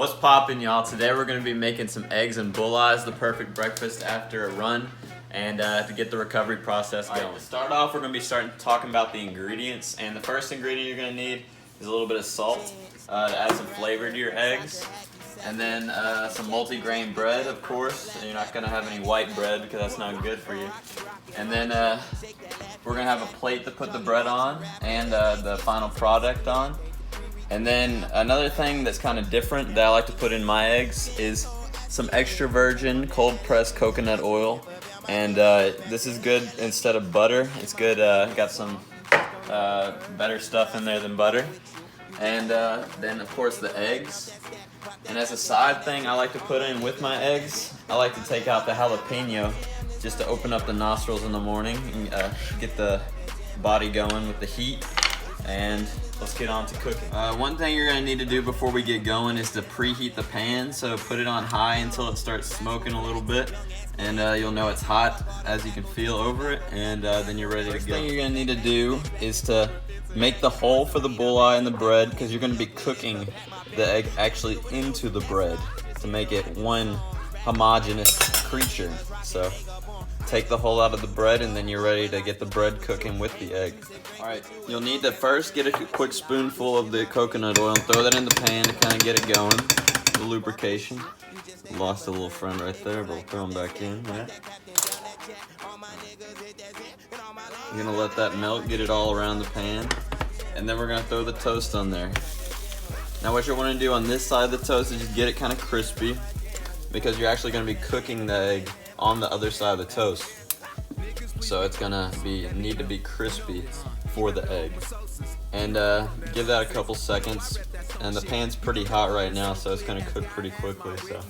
What's poppin', y'all? Today we're gonna be making some eggs and bulleyes, the perfect breakfast after a run, and to get the recovery process going. Right, to start off, we're gonna be talking about the ingredients, and the first ingredient you're gonna need is a little bit of salt to add some flavor to your eggs, and then some multi-grain bread, of course. And you're not gonna have any white bread because that's not good for you. And then we're gonna have a plate to put the bread on and the final product on. And then another thing that's kind of different that I like to put in my eggs is some extra virgin cold pressed coconut oil. And this is good instead of butter. It's good, got some better stuff in there than butter. And then of course the eggs. And as a side thing I like to put in with my eggs, I like to take out the jalapeno just to open up the nostrils in the morning and get the body going with the heat. And let's get on to cooking. One thing you're gonna need to do before we get going is to preheat the pan. So put it on high until it starts smoking a little bit, and you'll know it's hot as you can feel over it, and then you're ready to go. First thing you're gonna need to do is to make the hole for the bulleye in the bread, because you're gonna be cooking the egg actually into the bread to make it one homogeneous creature. So take the hole out of the bread, and then you're ready to get the bread cooking with the egg. Alright, you'll need to first get a quick spoonful of the coconut oil and throw that in the pan to kind of get it going, the lubrication. Lost a little friend right there, but we'll throw him back in. Right? You're gonna let that melt, get it all around the pan, and then we're gonna throw the toast on there. Now what you want to do on this side of the toast is just get it kind of crispy, because you're actually gonna be cooking the egg on the other side of the toast. So it's gonna need to be crispy for the egg. And give that a couple seconds. And the pan's pretty hot right now, so it's gonna cook pretty quickly. So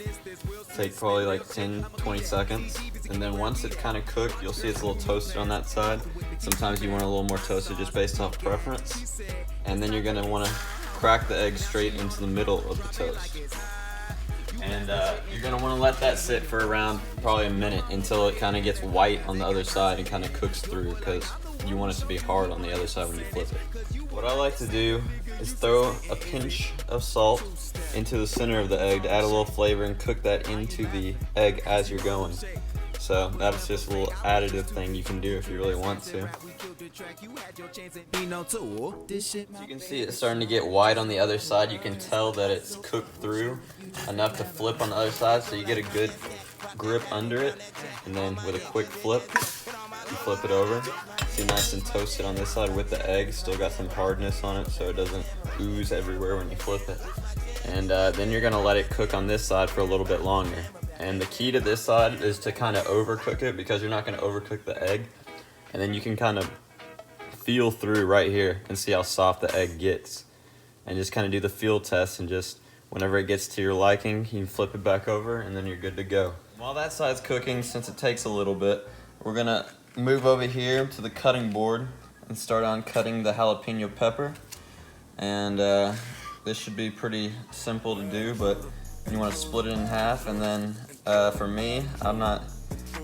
take probably like 10-20 seconds. And then once it's kind of cooked, you'll see it's a little toasted on that side. Sometimes you want a little more toasted just based on preference. And then you're gonna wanna crack the egg straight into the middle of the toast. And you're going to want to let that sit for around probably a minute until it kind of gets white on the other side and kind of cooks through, because you want it to be hard on the other side when you flip it. What I like to do is throw a pinch of salt into the center of the egg to add a little flavor and cook that into the egg as you're going. So that's just a little additive thing you can do if you really want to. As you can see, it's starting to get white on the other side. You can tell that it's cooked through enough to flip on the other side, so you get a good grip under it. And then with a quick flip, you flip it over. See, nice and toasted on this side with the egg. Still got some hardness on it, so it doesn't ooze everywhere when you flip it. And then you're gonna let it cook on this side for a little bit longer. And the key to this side is to kind of overcook it, because you're not going to overcook the egg. And then you can kind of feel through right here and see how soft the egg gets. And just kind of do the feel test, and just whenever it gets to your liking, you can flip it back over and then you're good to go. While that side's cooking, since it takes a little bit, we're going to move over here to the cutting board and start on cutting the jalapeno pepper. And this should be pretty simple to do, but you want to split it in half. And then for me, I'm not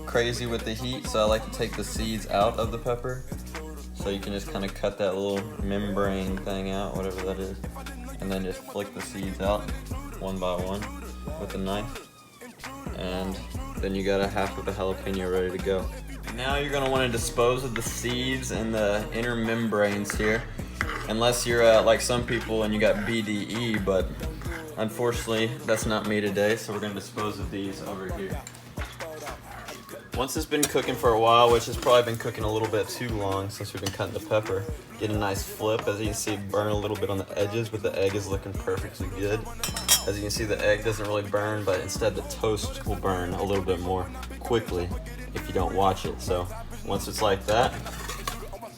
crazy with the heat, so I like to take the seeds out of the pepper. So you can just kind of cut that little membrane thing out, whatever that is, and then just flick the seeds out one by one with a knife. And then you got a half of the jalapeno ready to go. Now you're going to want to dispose of the seeds and the inner membranes here, unless you're like some people and you got BDE, but unfortunately, that's not me today, so we're going to dispose of these over here. Once it's been cooking for a while, which has probably been cooking a little bit too long since we've been cutting the pepper, get a nice flip. As you can see, burn a little bit on the edges, but the egg is looking perfectly good. As you can see, the egg doesn't really burn, but instead the toast will burn a little bit more quickly if you don't watch it. So once it's like that,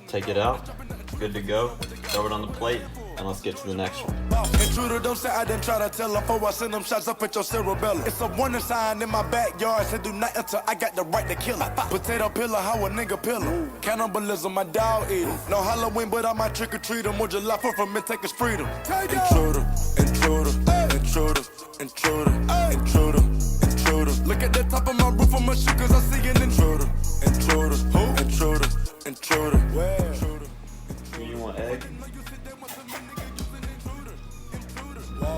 take it out, good to go, throw it on the plate, and let's get to the next one. Intruder, don't say I didn't try to tell her before I send them shots up at your cerebellum. It's a warning sign in my backyard, say do not enter, I got the right to kill her. Potato pillar, how a nigga pillar. Cannibalism, my dog eater. No Halloween, but I might trick or treat him. Or July 4th from me, take his freedom. Intruder, intruder, intruder, intruder, intruder, intruder. Look at the top of my roof, I'm a shoot, cause I see an intruder. Intruder, who? Intruder, intruder, where? You want egg?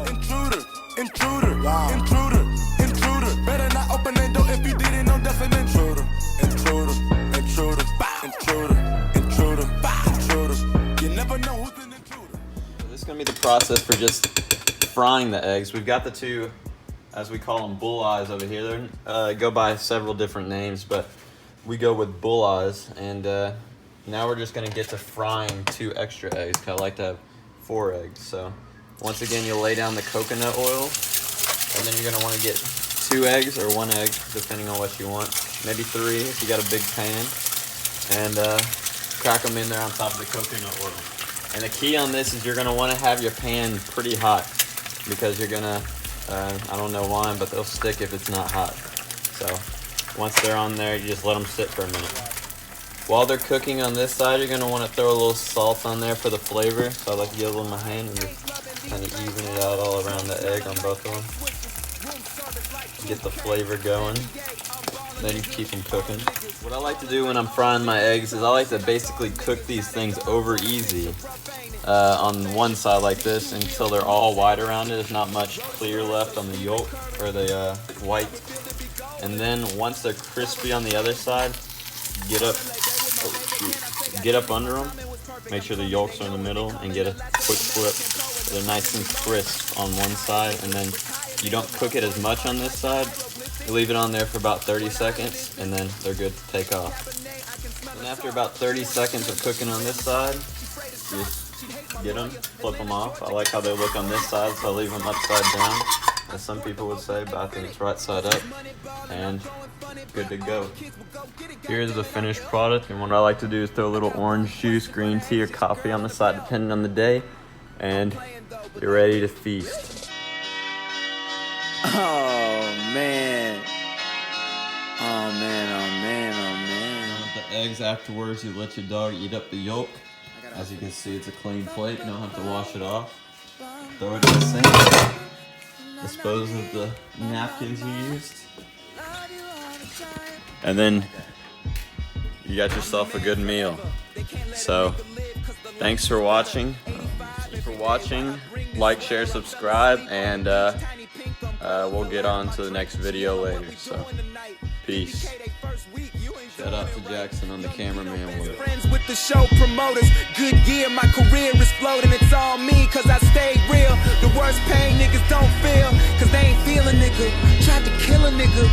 Intruder, intruder. Wow. Intruder, intruder. Better not open that door if you didn't know that's an intruder. Intruder, intruder, intruder, intruder, intruder. You never know who's an intruder. So this is going to be the process for just frying the eggs. We've got the two, as we call them, bulleyes over here. They go by several different names, but we go with bulleyes. And now we're just going to get to frying 2 extra eggs, because I like to have 4 eggs. So once again, you'll lay down the coconut oil, and then you're going to want to get 2 eggs or 1 egg, depending on what you want. Maybe 3 if you got a big pan, and crack them in there on top of the coconut oil. And the key on this is you're going to want to have your pan pretty hot, because you're going to, I don't know why, but they'll stick if it's not hot. So once they're on there, you just let them sit for a minute. While they're cooking on this side, you're going to want to throw a little salt on there for the flavor. So I like to get a little in my hand and just kind of even it out all around the egg on both of them. Get the flavor going. Then you keep them cooking. What I like to do when I'm frying my eggs is I like to basically cook these things over easy on one side like this until they're all white around it. There's not much clear left on the yolk or the white. And then once they're crispy on the other side, get up under them, make sure the yolks are in the middle, and get a quick flip. They're nice and crisp on one side, and then you don't cook it as much on this side. You leave it on there for about 30 seconds, and then they're good to take off. And after about 30 seconds of cooking on this side, you just get them, flip them off. I like how they look on this side, so I leave them upside down, as some people would say, but I think it's right side up, and good to go. Here's the finished product, and what I like to do is throw a little orange juice, green tea, or coffee on the side, depending on the day, and you're ready to feast. Oh man. Oh man, oh man, oh man. With the eggs afterwards, you let your dog eat up the yolk. As you can see, it's a clean plate, you don't have to wash it off. Throw it in the sink. Dispose of the napkins you used. And then you got yourself a good meal. So, thanks for watching. Like, share, subscribe, and we'll get on to the next video later. So, peace. Shout out to Jackson on the cameraman work. Friends with the show promoters, good year, my career is floating. It's all me, cause I stayed real. The worst pain niggas don't feel, cause they ain't feeling nigga. Tried to kill a nigga.